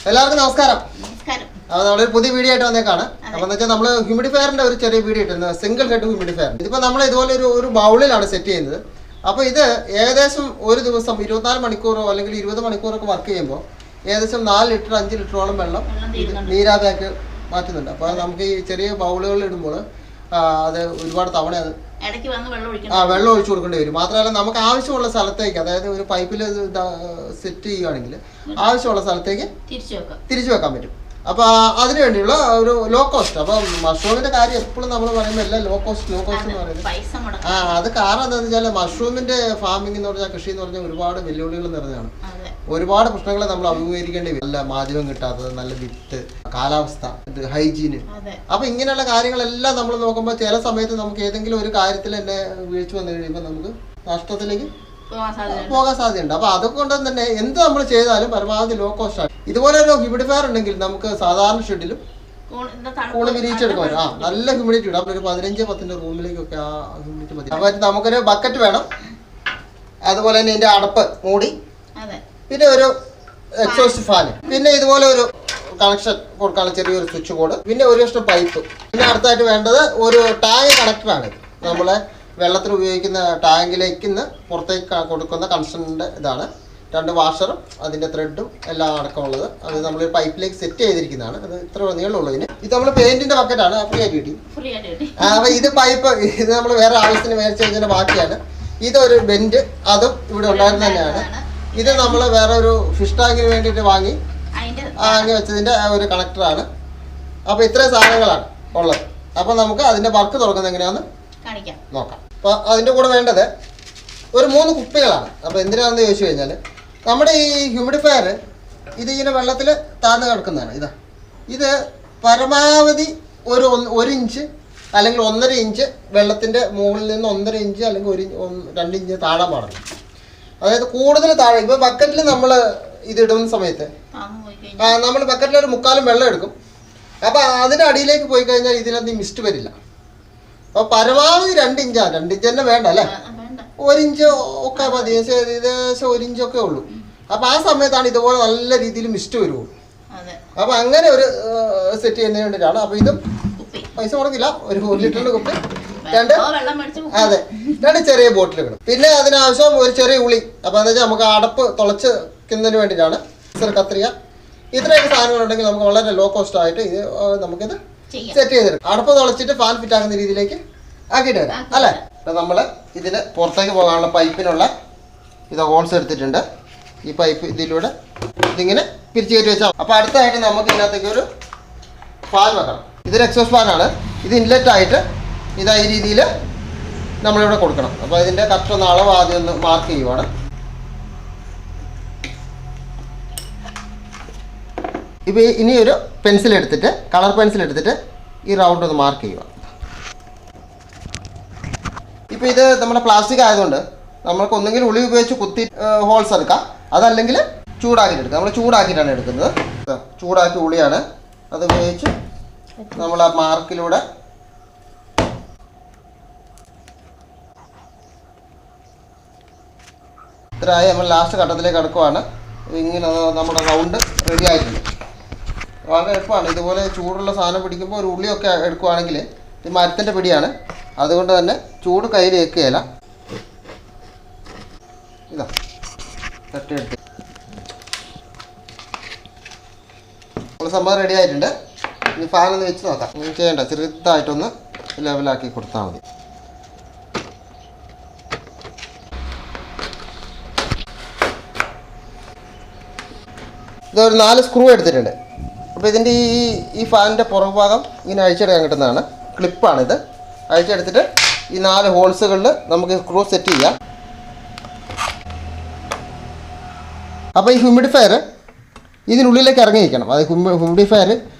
എല്ലാവർക്കും നമസ്കാരം. അപ്പോൾ നമ്മളൊരു പുതിയ വീഡിയോ ആയിട്ട് വന്നേക്കാണ്. അപ്പോൾ എന്ന് വെച്ചാൽ നമ്മൾ ഹ്യൂമിഡിഫയറിൻ്റെ ഒരു ചെറിയ വീഡിയോ ഇട്ടിരുന്നത്, സിംഗിൾ ഹെഡ് ഹ്യൂമിഡിഫയർ. ഇതിപ്പോൾ നമ്മൾ ഇതുപോലെ ഒരു ബൗളിലാണ് സെറ്റ് ചെയ്യുന്നത്. അപ്പോൾ ഇത് ഏകദേശം ഒരു ദിവസം 24 മണിക്കൂറോ അല്ലെങ്കിൽ 20 മണിക്കൂറൊക്കെ വർക്ക് ചെയ്യുമ്പോൾ ഏകദേശം 4 ലിറ്റർ 5 ലിറ്ററോളം വെള്ളം നീരാവിയാക്കി മാറ്റുന്നുണ്ട്. അപ്പോൾ നമുക്ക് ഈ ചെറിയ ബൗളുകളിൽ ഇടുമ്പോൾ അത് ഒരുപാട് തവണ അത് വെള്ളം ഒഴിച്ചു കൊടുക്കേണ്ടി വരും. മാത്രമല്ല നമുക്ക് ആവശ്യമുള്ള സ്ഥലത്തേക്ക്, അതായത് ഒരു പൈപ്പിൽ സെറ്റ് ചെയ്യുകയാണെങ്കിൽ ആവശ്യമുള്ള സ്ഥലത്തേക്ക് തിരിച്ചു വെക്കാൻ പറ്റും. അപ്പോൾ അതിനു വേണ്ടിയുള്ള ഒരു ലോ കോസ്റ്റ്. അപ്പോൾ മഷ്റൂമിന്റെ കാര്യം എപ്പോഴും നമ്മൾ പറയുമ്പോൾ എല്ലാം ലോ കോസ്റ്റ് എന്ന് പറയുന്നത് അത് കാരണം എന്താണെന്ന് വെച്ചാൽ മഷ്റൂമിന്റെ ഫാമിംഗ് എന്ന് പറഞ്ഞാൽ, കൃഷി എന്ന് പറഞ്ഞാൽ ഒരുപാട് വെല്ലുവിളികൾ നിറഞ്ഞതാണ്. ഒരുപാട് പ്രശ്നങ്ങൾ നമ്മൾ അഭിമുഖീകരിക്കേണ്ടി വരും. നല്ല മാധ്യമം കിട്ടാത്തത്, നല്ല വിത്ത്, കാലാവസ്ഥ, ഹൈജീന്. അപ്പൊ ഇങ്ങനെയുള്ള കാര്യങ്ങളെല്ലാം നമ്മൾ നോക്കുമ്പോൾ ചില സമയത്ത് നമുക്ക് ഏതെങ്കിലും ഒരു കാര്യത്തിൽ തന്നെ വീഴ്ച വന്നു കഴിയുമ്പോൾ നമുക്ക് നഷ്ടത്തിലേക്ക് പോകാൻ സാധ്യതയുണ്ട്. അപ്പൊ അതുകൊണ്ട് തന്നെ എന്ത് നമ്മൾ ചെയ്താലും പരമാവധി ലോ കോസ്റ്റ് ആണ്. ഇതുപോലെ ഒരു ഹ്യൂമിഡിഫയർ ഉണ്ടെങ്കിൽ നമുക്ക് സാധാരണ ഷെഡിലും കൂടെ വിരിയിച്ചെടുക്കാൻ പറ്റും. നല്ല ഹ്യൂമിഡിറ്റി ഇടാം. ഒരു 15-10 റൂമിലേക്കൊക്കെ ആ ഹ്യൂമിഡിറ്റി മതി. അപ്പൊ നമുക്കൊരു ബക്കറ്റ് വേണം, അതുപോലെ തന്നെ ഇതിന്റെ അടപ്പ് മൂടി, പിന്നെ ഒരു എക്സോസ്റ്റ് ഫാൻ, പിന്നെ ഇതുപോലെ ഒരു കണക്ഷൻ കൊടുക്കാനുള്ള ചെറിയൊരു സ്വിച്ച് ബോർഡ്, പിന്നെ ഒരു കഷ്ണം പൈപ്പ്. പിന്നെ അടുത്തായിട്ട് വേണ്ടത് ഒരു ടാങ്ക് കണക്ടറാണ്. നമ്മളെ വെള്ളത്തിന് ഉപയോഗിക്കുന്ന ടാങ്കിലേക്ക് പുറത്തേക്ക് കൊടുക്കുന്ന കണക്ഷൻ്റെ ഇതാണ്. 2 വാഷറും അതിൻ്റെ ത്രെഡും എല്ലാം അടക്കമുള്ളത്. അത് നമ്മൾ പൈപ്പിലേക്ക് സെറ്റ് ചെയ്തിരിക്കുന്നതാണ്. അത് ഇത്ര നീളമുള്ളൂ. ഇത് നമ്മൾ പെയിന്റിന്റെ ബക്കറ്റാണ്, ഫ്രീ ആയിട്ട് കിട്ടി. അപ്പോൾ ഇത് പൈപ്പ്, ഇത് നമ്മൾ വേറെ ആവശ്യത്തിന് മേടിച്ച് കഴിഞ്ഞാൽ ബാക്കിയാണ്. ഇതൊരു ബെൻഡ്, അതും ഇവിടെ ഉണ്ടായിരുന്ന തന്നെയാണ്. ഇത് നമ്മൾ വേറെ ഒരു ഫിഷ് ടാങ്കിന് വേണ്ടിയിട്ട് വാങ്ങി വെച്ചതിൻ്റെ ഒരു കണക്ടറാണ്. അപ്പോൾ ഇത്രയും സാധനങ്ങളാണ് ഉള്ളത്. അപ്പോൾ നമുക്ക് അതിൻ്റെ വർക്ക് തുറക്കുന്നത് എങ്ങനെയാണെന്ന് നോക്കാം. അപ്പോൾ അതിൻ്റെ കൂടെ വേണ്ടത് ഒരു 3 കുപ്പികളാണ്. അപ്പോൾ എന്തിനാണെന്ന് ചോദിച്ചു കഴിഞ്ഞാൽ, നമ്മുടെ ഈ ഹ്യൂമിഡിഫയർ ഇതിങ്ങനെ വെള്ളത്തിൽ താഴ്ന്നു കിടക്കുന്നതാണ്. ഇത് പരമാവധി ഒരു 1 ഇഞ്ച് അല്ലെങ്കിൽ 1.5 ഇഞ്ച് വെള്ളത്തിൻ്റെ മുകളിൽ നിന്ന് 1.5 ഇഞ്ച് അല്ലെങ്കിൽ 2 ഇഞ്ച് താഴാൻ പാടില്ല. അതായത് കൂടുതൽ താഴെ. ഇപ്പോൾ ബക്കറ്റിൽ നമ്മൾ ഇതിടുന്ന സമയത്ത് നമ്മൾ ബക്കറ്റിൽ ഒരു 3/4 വെള്ളം എടുക്കും. അപ്പോൾ അതിൻ്റെ അടിയിലേക്ക് പോയി കഴിഞ്ഞാൽ ഇതിനകത്ത് മിസ്റ്റ് വരില്ല. അപ്പോൾ പരമാവധി 2 ഇഞ്ചാണ്. 2 ഇഞ്ച് തന്നെ വേണ്ട അല്ലേ, 1 ഇഞ്ച് ഒക്കെ മതി. ഏകദേശം 1 ഇഞ്ചൊക്കെ ഉള്ളൂ. അപ്പോൾ ആ സമയത്താണ് ഇതുപോലെ നല്ല രീതിയിൽ മിസ്റ്റ് വരുള്ളൂ. അപ്പോൾ അങ്ങനെ ഒരു സെറ്റ് ചെയ്യുന്നതിന് വേണ്ടിയിട്ടാണ്. അപ്പോൾ ഇതും പൈസ കൊടുക്കില്ല. ഒരു 1 ലിറ്ററിൻ്റെ കുപ്പി, 2 ചെറിയ ബോട്ടിലുകൾ, പിന്നെ അതിനാവശ്യം ഒരു ചെറിയ ഉളി. അപ്പോൾ എന്താ വെച്ചാൽ നമുക്ക് അടപ്പ് തുളച്ചിക്കുന്നതിന് വേണ്ടിയിട്ടാണ്. കത്രിക, ഇത്രയൊക്കെ സാധനങ്ങളുണ്ടെങ്കിൽ നമുക്ക് വളരെ ലോ കോസ്റ്റ് ആയിട്ട് ഇത് നമുക്കിത് സെറ്റ് ചെയ്തെടുക്കും. അടപ്പ് തുളച്ചിട്ട് ഫാൻ ഫിറ്റ് ആകുന്ന രീതിയിലേക്ക് ആക്കിയിട്ട് വരാം അല്ലേ. അപ്പം നമ്മൾ ഇതിന് പുറത്തേക്ക് പോകാനുള്ള പൈപ്പിനുള്ള ഇത് ഹോൾസ് എടുത്തിട്ടുണ്ട്. ഈ പൈപ്പ് ഇതിലൂടെ ഇതിങ്ങനെ പിരിച്ചു കയറ്റി വെച്ചാൽ. അപ്പോൾ അടുത്തായിട്ട് നമുക്ക് ഇതിനകത്തേക്ക് ഒരു ഫാൻ വെക്കണം. ഇതൊരു എക്സോസ്റ്റ് ഫാനാണ്. ഇത് ഇൻലെറ്റ് ആയിട്ട് ഇതാ ഈ രീതിയിൽ നമ്മളിവിടെ കൊടുക്കണം. അപ്പോൾ ഇതിൻ്റെ കറക്റ്റ് ഒന്ന് അളവ് ആദ്യം ഒന്ന് മാർക്ക് ചെയ്യുവാണ്. ഇപ്പോൾ ഇനി ഒരു പെൻസിൽ എടുത്തിട്ട്, കളർ പെൻസിൽ എടുത്തിട്ട് ഈ റൗണ്ട് ഒന്ന് മാർക്ക് ചെയ്യുക. ഇപ്പോൾ ഇത് നമ്മുടെ പ്ലാസ്റ്റിക് ആയതുകൊണ്ട് നമ്മൾക്ക് ഒന്നെങ്കിൽ ഉളി ഉപയോഗിച്ച് കുത്തി ഹോൾസ് എടുക്കാം, അതല്ലെങ്കിൽ ചൂടാക്കിയിട്ട് എടുക്കാം. നമ്മൾ ചൂടാക്കിയിട്ടാണ് എടുക്കുന്നത്. ചൂടാക്കിയ ഉളിയാണ്. അത് ഉപയോഗിച്ച് നമ്മൾ ആ മാർക്കിലൂടെ ഇത്രയായി നമ്മൾ ലാസ്റ്റ് ഘട്ടത്തിലേക്ക് അടുക്കുവാണ്. ഇങ്ങനെ നമ്മുടെ റൗണ്ട് റെഡി ആയിട്ടുണ്ട്. വളരെ എളുപ്പമാണ്. ഇതുപോലെ ചൂടുള്ള സാധനം പിടിക്കുമ്പോൾ ഒരു ഉള്ളിയൊക്കെ എടുക്കുവാണെങ്കിൽ, ഇത് മരത്തിൻ്റെ പിടിയാണ്, അതുകൊണ്ട് തന്നെ ചൂട് കയ്യിൽ വെക്കുകയില്ല. ഇതാ തട്ടിയെടുത്ത് നമ്മൾ സംഭവം റെഡി ആയിട്ടുണ്ട്. ഇനി ഫാനൊന്ന് വെച്ച് നോക്കാം. ഒന്നും ചെയ്യേണ്ട, ചെറുതായിട്ടൊന്ന് ലെവലാക്കി കൊടുത്താൽ മതി. ഇതൊരു 4 സ്ക്രൂ എടുത്തിട്ടുണ്ട്. അപ്പോൾ ഇതിൻ്റെ ഈ ഫാനിൻ്റെ പുറകു ഭാഗം ഇങ്ങനെ അഴിച്ചെടുക്കാൻ കിട്ടുന്നതാണ്. ക്ലിപ്പാണിത്. അഴിച്ചെടുത്തിട്ട് ഈ 4 ഹോൾസുകളിൽ നമുക്ക് സ്ക്രൂ സെറ്റ് ചെയ്യാം. അപ്പോൾ ഈ ഹ്യൂമിഡിഫയർ ഇതിനുള്ളിലേക്ക് ഇറങ്ങിയിരിക്കണം. അത് ഹ്യൂമിഡിഫയർ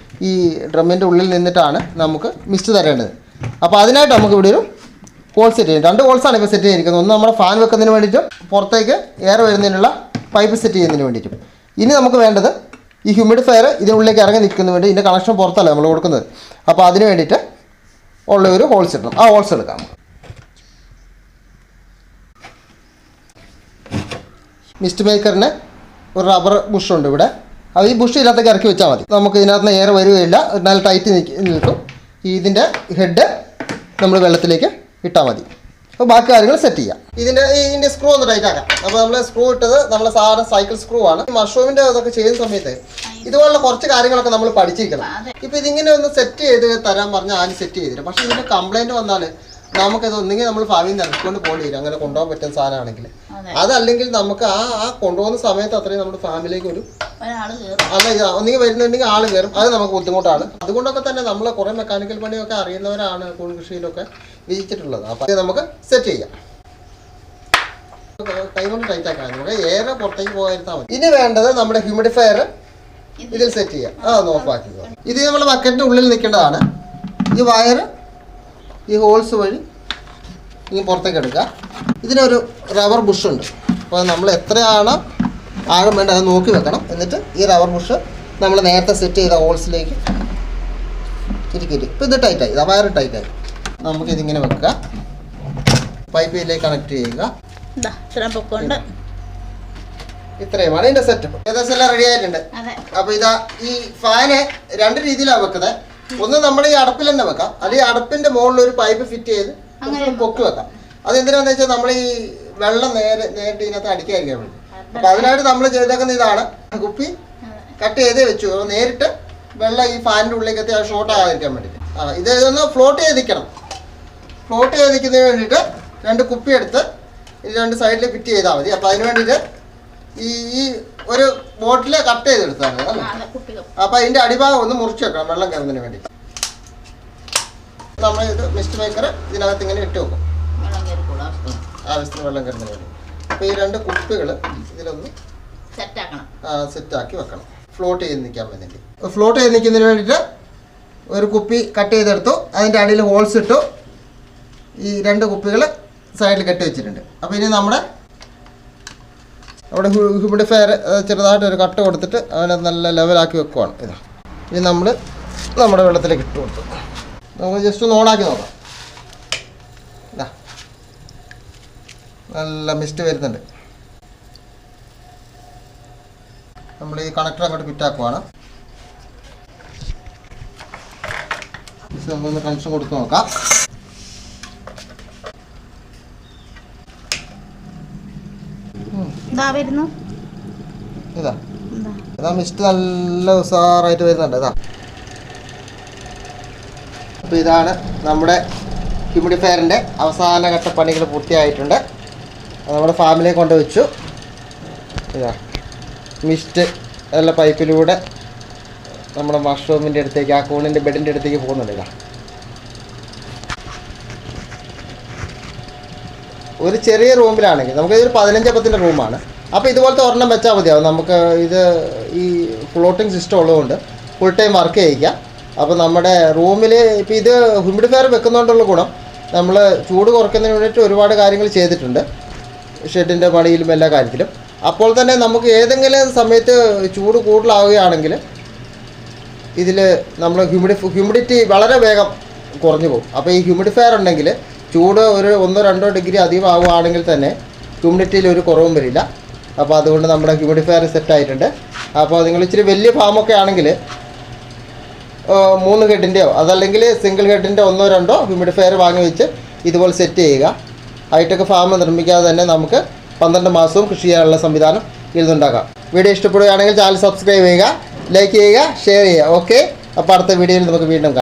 ഈ ഡ്രമ്മിൻ്റെ ഉള്ളിൽ നിന്നിട്ടാണ് നമുക്ക് മിസ്റ്റ് തരേണ്ടത്. അപ്പോൾ അതിനായിട്ട് നമുക്ക് ഇവിടെ ഒരു ഹോൾ സെറ്റ് ചെയ്യും. 2 ഹോൾസാണ് ഇപ്പോൾ സെറ്റ് ചെയ്തിരിക്കുന്നത്. ഒന്ന് നമ്മുടെ ഫാൻ വെക്കുന്നതിന് വേണ്ടിയിട്ടും പുറത്തേക്ക് എയർ വരുന്നതിനുള്ള പൈപ്പ് സെറ്റ് ചെയ്യുന്നതിന് വേണ്ടിയിട്ടും. ഇനി നമുക്ക് വേണ്ടത് ഈ ഹ്യൂമിഡിഫയർ ഇതിനുള്ളിലേക്ക് ഇറങ്ങി നിൽക്കുന്നതിന് വേണ്ടി ഇതിൻ്റെ കണക്ഷൻ പുറത്തല്ല നമ്മൾ കൊടുക്കുന്നത്. അപ്പോൾ അതിന് വേണ്ടിയിട്ട് ഉള്ള ഒരു ഹോൾസ് ഇടണം. ആ ഹോൾസ് എടുക്കാം. മിസ്റ്റ് മേക്കറിന് ഒരു റബ്ബർ ബുഷുണ്ട് ഇവിടെ. അത് ഈ ബുഷ് ഇതിനകത്തേക്ക് ഇറക്കി വെച്ചാൽ മതി. നമുക്ക് ഇതിനകത്ത് നിന്ന് എയർ വരികയില്ല, നല്ല ടൈറ്റ് നിൽക്കും. ഇതിൻ്റെ ഹെഡ് നമ്മൾ വെള്ളത്തിലേക്ക് ഇട്ടാൽ മതി. അപ്പോൾ ബാക്കി കാര്യങ്ങൾ സെറ്റ് ചെയ്യാം. ഇതിൻ്റെ സ്ക്രൂ ഒന്ന് ടൈറ്റ് ആക്കാം. അപ്പോൾ നമ്മൾ സ്ക്രൂ ഇട്ടത് നമ്മളെ സാധാരണ സൈക്കിൾ സ്ക്രൂ ആണ്. മഷ്റൂമിൻ്റെ ഇതൊക്കെ ചെയ്യുന്ന സമയത്ത് ഇതുപോലുള്ള കുറച്ച് കാര്യങ്ങളൊക്കെ നമ്മൾ പഠിച്ചിരിക്കണം. ഇപ്പോൾ ഇതിങ്ങനെ ഒന്ന് സെറ്റ് ചെയ്ത് തരാൻ പറഞ്ഞാൽ ആദ്യം സെറ്റ് ചെയ്തിരും. പക്ഷേ ഇതിൻ്റെ കംപ്ലയിൻറ്റ് വന്നാൽ നമുക്കത് ഒന്നെങ്കിൽ നമ്മൾ ഭാവിയിൽ നിന്ന് ഇറക്കിക്കൊണ്ട് പോകേണ്ടി വരും, അങ്ങനെ കൊണ്ടുപോകാൻ പറ്റുന്ന സാധനമാണെങ്കിൽ. അതല്ലെങ്കിൽ നമുക്ക് ആ കൊണ്ടുപോകുന്ന സമയത്ത് അത്രയും നമ്മുടെ ഫാമിലിക്ക് ഒരു ഒന്നെങ്കിൽ വരുന്നുണ്ടെങ്കിൽ ആൾ കയറും, അത് നമുക്ക് ബുദ്ധിമുട്ടാണ്. അതുകൊണ്ടൊക്കെ തന്നെ നമ്മൾ കുറേ മെക്കാനിക്കൽ പണിയൊക്കെ അറിയുന്നവരാണ് കൂൺ കൃഷിയിലൊക്കെ വിധിച്ചിട്ടുള്ളത്. അപ്പോൾ അത് നമുക്ക് സെറ്റ് ചെയ്യാം. കൈ കൊണ്ട് ടൈറ്റ് ആക്കാൻ നമുക്ക് ഏറെ പുറത്തേക്ക് പോകാതിരുന്നാൽ മതി. ഇനി വേണ്ടത് നമ്മുടെ ഹ്യൂമിഡിഫയർ ഇതിൽ സെറ്റ് ചെയ്യാം. അതൊന്ന് ഓഫാക്കുക. ഇത് നമ്മുടെ ബക്കറ്റിൻ്റെ ഉള്ളിൽ നിൽക്കേണ്ടതാണ്. ഈ വയർ ഈ ഹോൾസ് വഴി ഇനി പുറത്തേക്ക് എടുക്കുക. ഇതിനൊരു റബ്ബർ ബുഷ് ഉണ്ട്. അപ്പോൾ നമ്മൾ എത്രയാണ് ആഴം വേണ്ട അത് നോക്കി വെക്കണം. എന്നിട്ട് ഈ റബ്ബർ ബുഷ് നമ്മൾ നേരത്തെ സെറ്റ് ചെയ്ത ഹോൾസിലേക്ക് ഇരിക്കില്ല. ഇപ്പോൾ ഇത് ടൈറ്റായി, ഇത് വയർ ടൈറ്റായി. നമുക്കിതിങ്ങനെ വെക്കുക, പൈപ്പ് ഇതിലേക്ക് കണക്ട് ചെയ്യുക. ഇത്രയുമാണ് ഇതിൻ്റെ സെറ്റപ്പ്. ഏകദേശം എല്ലാം റെഡി ആയിട്ടുണ്ട്. അപ്പോൾ ഇതാ ഈ ഫാന് രണ്ട് രീതിയിലാണ് വെക്കുന്നത്. ഒന്ന് നമ്മുടെ ഈ അടപ്പിൽ തന്നെ വെക്കാം, അല്ലെങ്കിൽ അടപ്പിന്റെ മുകളിൽ ഒരു പൈപ്പ് ഫിറ്റ് ചെയ്ത് പൊക്കി വെക്കാം. അത് എന്തിനാന്ന് വെച്ചാൽ നമ്മൾ ഈ വെള്ളം നേരിട്ട് ഇതിനകത്ത് അടിക്കാതിരിക്കാൻ വേണ്ടി. അപ്പൊ അതിനായിട്ട് നമ്മൾ ചെയ്തേക്കുന്ന ഇതാണ്, കുപ്പി കട്ട് ചെയ്തേ വെച്ചു. നേരിട്ട് വെള്ളം ഈ ഫാനിന്റെ ഉള്ളിലേക്ക് എത്തി ഷോർട്ട് ആകാതിരിക്കാൻ വേണ്ടിയിട്ട്. ഇതൊന്ന് ഫ്ലോട്ട് ചെയ്ത് നിൽക്കണം. ഫ്ലോട്ട് ചെയ്ത് നിൽക്കുന്നതിന് വേണ്ടിയിട്ട് രണ്ട് കുപ്പി എടുത്ത് ഇത് രണ്ട് സൈഡിൽ ഫിറ്റ് ചെയ്താൽ മതി. അപ്പൊ അതിന് വേണ്ടിയിട്ട് ഈ ഒരു ബോട്ടിൽ കട്ട് ചെയ്തെടുത്താണ് അല്ലേ. അപ്പൊ അതിന്റെ അടിഭാഗം ഒന്ന് മുറിച്ച് വെക്കണം വെള്ളം കയറുന്നതിന് വേണ്ടി. നമ്മൾ ഇത് മിസ്റ്റ് മേക്കർ ഇതിനകത്ത് ഇങ്ങനെ ഇട്ട് വെക്കും ആവശ്യത്തിന് വെള്ളം കയറുന്നതിന് വേണ്ടി. അപ്പൊ ഈ രണ്ട് കുപ്പികൾ ഇതിലൊന്ന് സെറ്റാക്കി വെക്കണം, ഫ്ലോട്ട് ചെയ്ത് നിൽക്കാൻ വേണ്ടി. ഫ്ലോട്ട് ചെയ്ത് നിൽക്കുന്നതിന് വേണ്ടിയിട്ട് ഒരു കുപ്പി കട്ട് ചെയ്തെടുത്തു, അതിൻ്റെ അടിയിൽ ഹോൾസ് ഇട്ടു. ഈ രണ്ട് കുപ്പികൾ സൈഡിൽ കെട്ടി വെച്ചിട്ടുണ്ട്. അപ്പോൾ ഇനി നമ്മുടെ ഹ്യൂമിഡിഫയർ ചെറുതായിട്ട് ഒരു കട്ട് കൊടുത്തിട്ട് അവനെ നല്ല ലെവലാക്കി വെക്കുവാണ്. ഇതാ ഇനി നമ്മൾ നമ്മുടെ വെള്ളത്തിലേക്ക് ഇട്ട് കൊടുത്തു. നമുക്ക് ജസ്റ്റ് ഒന്ന് ഓണാക്കി നോക്കാം. ഇതാ നല്ല മിസ്റ്റ് വരുന്നുണ്ട്. നമ്മൾ ഈ കണക്ടർ അങ്ങോട്ട് ഫിറ്റാക്കുവാണ്. നമുക്കൊന്ന് കണക്ഷൻ കൊടുത്ത് നോക്കാം. ഇതാ മിസ്റ്റ് നല്ല ഉസാറായിട്ട് വരുന്നുണ്ട്. ഇതാ അപ്പോൾ ഇതാണ് നമ്മുടെ ഹ്യൂമിഡിഫയറിൻ്റെ അവസാന ഘട്ട പണികൾ പൂർത്തിയായിട്ടുണ്ട്. നമ്മുടെ ഫാമിലേക്ക് കൊണ്ടുവച്ചു. ഇതാ മിസ്റ്റ് നല്ല പൈപ്പിലൂടെ നമ്മുടെ മഷ്റൂമിൻ്റെ അടുത്തേക്ക്, ആ കൂണിൻ്റെ ബെഡിൻ്റെ അടുത്തേക്ക് പോകുന്നുണ്ട്. ഇതാ ഒരു ചെറിയ റൂമിലാണെങ്കിൽ നമുക്ക് ഇതൊരു 15 പത്തിൻ്റെ റൂമാണ്. അപ്പോൾ ഇതുപോലത്തെ ഒരെണ്ണം വെച്ചാൽ മതിയാവും. നമുക്ക് ഇത് ഈ ഫ്ലോട്ടിംഗ് സിസ്റ്റം ഉള്ളതുകൊണ്ട് ഫുൾ ടൈം വർക്ക് ചെയ്യിക്കാം. അപ്പോൾ നമ്മുടെ റൂമിൽ ഇപ്പോൾ ഇത് ഹ്യൂമിഡിഫയർ വെക്കുന്നതുകൊണ്ടുള്ള ഗുണം, നമ്മൾ ചൂട് കുറയ്ക്കുന്നതിന് വേണ്ടിയിട്ട് ഒരുപാട് കാര്യങ്ങൾ ചെയ്തിട്ടുണ്ട് ഷെഡിൻ്റെ പണിയിലും എല്ലാ കാര്യത്തിലും. അപ്പോൾ തന്നെ നമുക്ക് ഏതെങ്കിലും സമയത്ത് ചൂട് കൂടുതലാവുകയാണെങ്കിൽ ഇതിൽ നമ്മൾ ഹ്യൂമിഡിറ്റി വളരെ വേഗം കുറഞ്ഞു പോകും. അപ്പോൾ ഈ ഹ്യൂമിഡിഫയർ ഉണ്ടെങ്കിൽ ചൂട് ഒരു 1-2 ഡിഗ്രി അധികം ആവുകയാണെങ്കിൽ തന്നെ ഹ്യൂമിഡിറ്റിയിൽ ഒരു കുറവും വരില്ല. അപ്പോൾ അതുകൊണ്ട് നമ്മുടെ ഹ്യൂമിഡിഫയർ സെറ്റായിട്ടുണ്ട്. അപ്പോൾ നിങ്ങൾ ഇച്ചിരി വലിയ ഫാമൊക്കെ ആണെങ്കിൽ 3 ഹെഡിൻ്റെയോ അതല്ലെങ്കിൽ സിംഗിൾ ഹെഡിൻ്റെ 1-2 ഹ്യൂമിഡിഫയർ വാങ്ങി വെച്ച് ഇതുപോലെ സെറ്റ് ചെയ്യുക. ഹൈടെക് ഫാം നിർമ്മിക്കാതെ തന്നെ നമുക്ക് 12 മാസവും കൃഷി ചെയ്യാനുള്ള സംവിധാനം ഇതുണ്ടാക്കാം. വീഡിയോ ഇഷ്ടപ്പെടുകയാണെങ്കിൽ ചാനൽ സബ്സ്ക്രൈബ് ചെയ്യുക, ലൈക്ക് ചെയ്യുക, ഷെയർ ചെയ്യുക. ഓക്കെ, അപ്പോൾ അടുത്ത വീഡിയോയിൽ നമുക്ക് വീണ്ടും കാണാം.